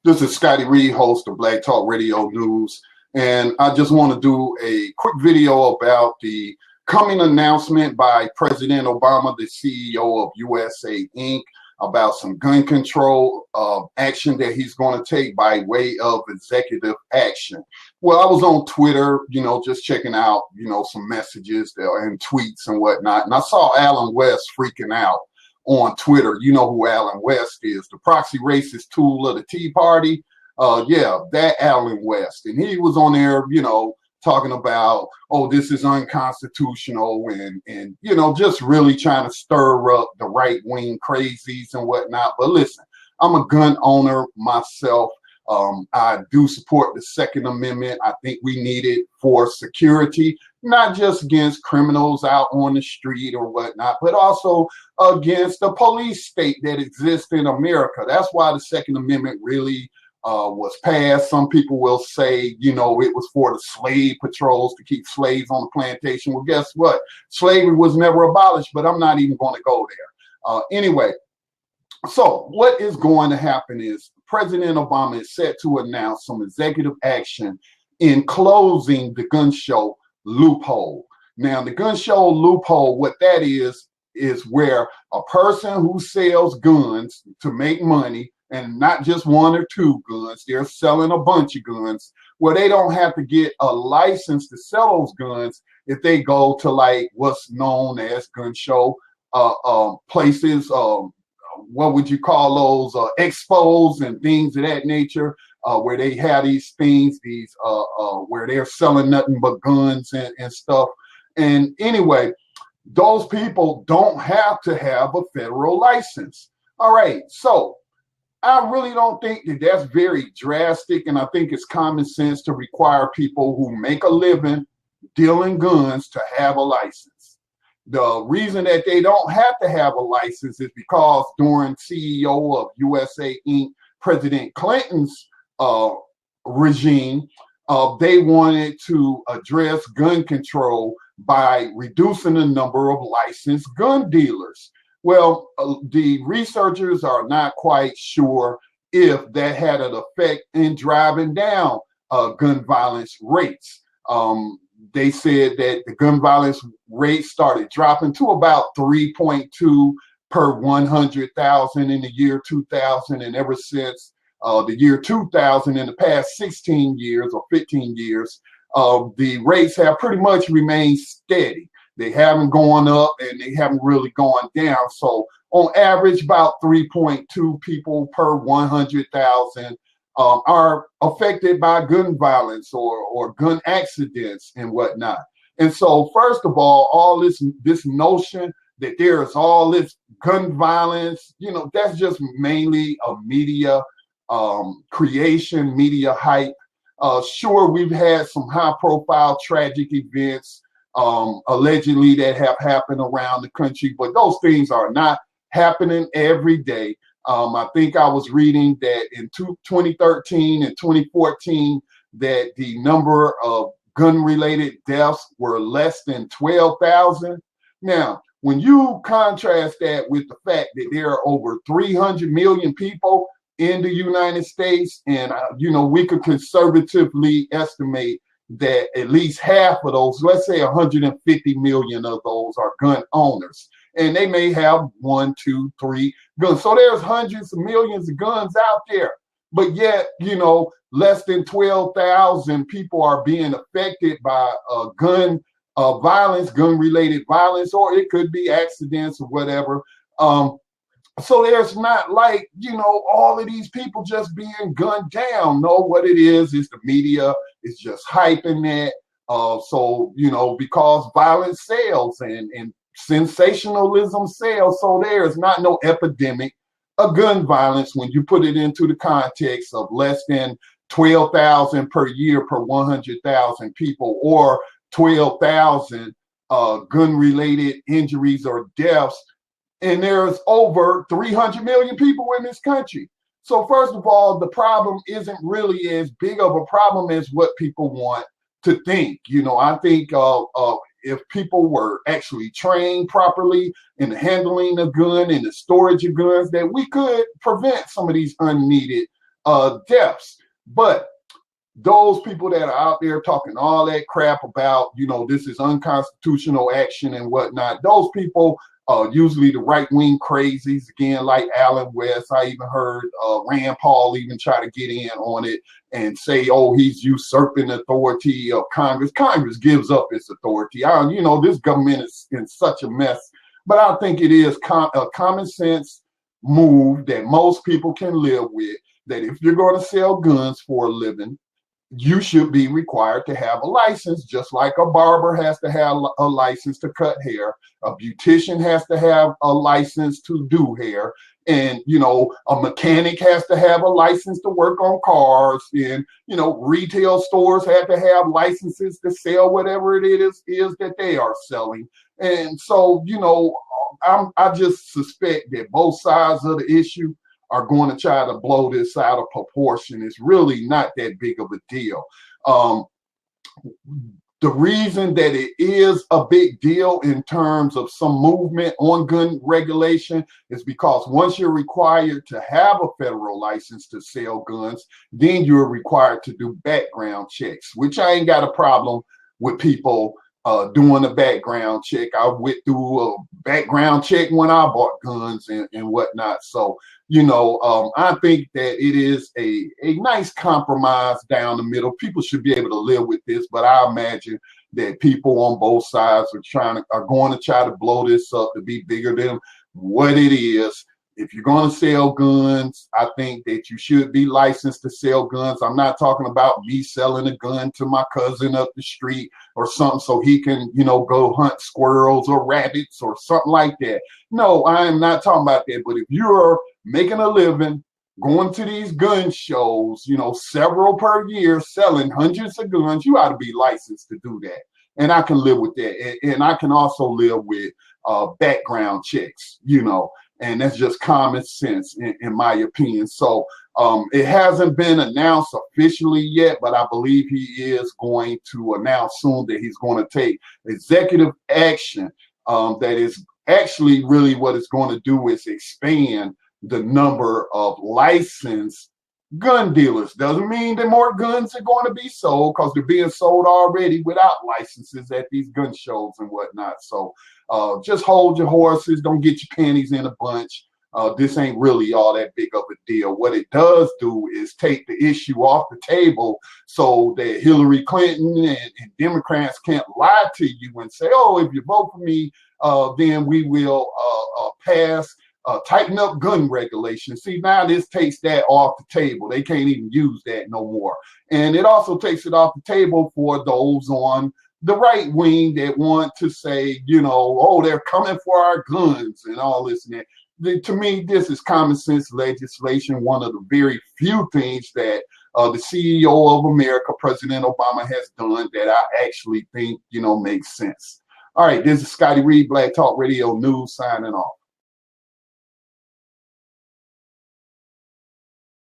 This is Scotty Reed, host of Black Talk Radio News, and I just want to do a quick video about the coming announcement by President Obama, the CEO of USA Inc., about some gun control action that he's going to take by way of executive action. Well, I was on Twitter, just checking out, some messages and tweets and whatnot, and I saw Allen West freaking out on Twitter. You know who Allen West is, the proxy racist tool of the Tea Party. Yeah, that Allen West. And he was on there, talking about, oh, this is unconstitutional and just really trying to stir up the right-wing crazies and whatnot. But listen, I'm a gun owner myself. I do support the Second Amendment. I think we need it for security, not just against criminals out on the street or whatnot, but also against the police state that exists in America. That's why the Second Amendment really was passed. Some people will say, it was for the slave patrols to keep slaves on the plantation. Well, guess what? Slavery was never abolished, but I'm not even going to go there. Anyway, so what is going to happen is President Obama is set to announce some executive action in closing the gun show loophole. Now, the gun show loophole, what that is where a person who sells guns to make money, and not just one or two guns, they're selling a bunch of guns, where they don't have to get a license to sell those guns if they go to like what's known as gun show places, what would you call those, expos and things of that nature, where they have these things, where they're selling nothing but guns and stuff. And anyway, those people don't have to have a federal license. All right, so I really don't think that that's very drastic, and I think it's common sense to require people who make a living dealing guns to have a license. The reason that they don't have to have a license is because during CEO of USA Inc., President Clinton's regime, they wanted to address gun control by reducing the number of licensed gun dealers. Well, the researchers are not quite sure if that had an effect in driving down gun violence rates. They said that the gun violence rate started dropping to about 3.2 per 100,000 in the year 2000. And ever since the year 2000, in the past 16 years or 15 years, the rates have pretty much remained steady. They haven't gone up and they haven't really gone down. So on average, about 3.2 people per 100,000 are affected by gun violence or gun accidents and whatnot. And so first of all this notion that there is all this gun violence, that's just mainly a media creation, media hype. Sure, we've had some high profile tragic events allegedly that have happened around the country, but those things are not happening every day. I think I was reading that in 2013 and 2014 that the number of gun-related deaths were less than 12,000. Now, when you contrast that with the fact that there are over 300 million people in the United States, and we could conservatively estimate that at least half of those, let's say 150 million of those, are gun owners, and they may have 1, 2, 3 guns. So there's hundreds of millions of guns out there, but yet, less than 12,000 people are being affected by gun violence, gun-related violence, or it could be accidents or whatever. So there's not like, all of these people just being gunned down. No, what it is the media is just hyping that. So, because violence sells and sensationalism sells, so there's not no epidemic of gun violence when you put it into the context of less than 12,000 per year per 100,000 people, or 12,000 gun-related injuries or deaths. And there's over 300 million people in this country. So first of all, the problem isn't really as big of a problem as what people want to think. I think if people were actually trained properly in the handling of gun and the storage of guns, that we could prevent some of these unneeded deaths. But those people that are out there talking all that crap about, this is unconstitutional action and whatnot, those people are usually the right-wing crazies, again, like Allen West. I even heard Rand Paul even try to get in on it and say, oh, he's usurping authority of Congress. Congress gives up its authority. This government is in such a mess. But I think it is a common sense move that most people can live with, that if you're going to sell guns for a living, you should be required to have a license, just like a barber has to have a license to cut hair. A beautician has to have a license to do hair. And, a mechanic has to have a license to work on cars. And, retail stores have to have licenses to sell whatever it is that they are selling. And so, I just suspect that both sides of the issue are going to try to blow this out of proportion. It's really not that big of a deal. The reason that it is a big deal in terms of some movement on gun regulation is because once you're required to have a federal license to sell guns, then you're required to do background checks, which I ain't got a problem with people doing a background check. I went through a background check when I bought guns and whatnot. So, I think that it is a nice compromise down the middle. People should be able to live with this, but I imagine that people on both sides are going to try to blow this up to be bigger than what it is. If you're going to sell guns, I think that you should be licensed to sell guns. I'm not talking about me selling a gun to my cousin up the street or something so he can, go hunt squirrels or rabbits or something like that. No, I am not talking about that. But if you're making a living, going to these gun shows, several per year, selling hundreds of guns, you ought to be licensed to do that. And I can live with that. And I can also live with background checks, and that's just common sense in my opinion. So it hasn't been announced officially yet, but I believe he is going to announce soon that he's going to take executive action that is actually really what it's going to do is expand the number of licensed gun dealers. Doesn't mean that more guns are going to be sold, because they're being sold already without licenses at these gun shows and whatnot. So just hold your horses. Don't get your panties in a bunch. This ain't really all that big of a deal. What it does do is take the issue off the table so that Hillary Clinton and Democrats can't lie to you and say, oh, if you vote for me, then we will pass tighten up gun regulations. See, now this takes that off the table. They can't even use that no more. And it also takes it off the table for those on the right wing that want to say, oh, they're coming for our guns and all this and that. To me, this is common sense legislation, one of the very few things that the CEO of America, President Obama, has done that I actually think, makes sense. All right, this is Scotty Reed, Black Talk Radio News, signing off.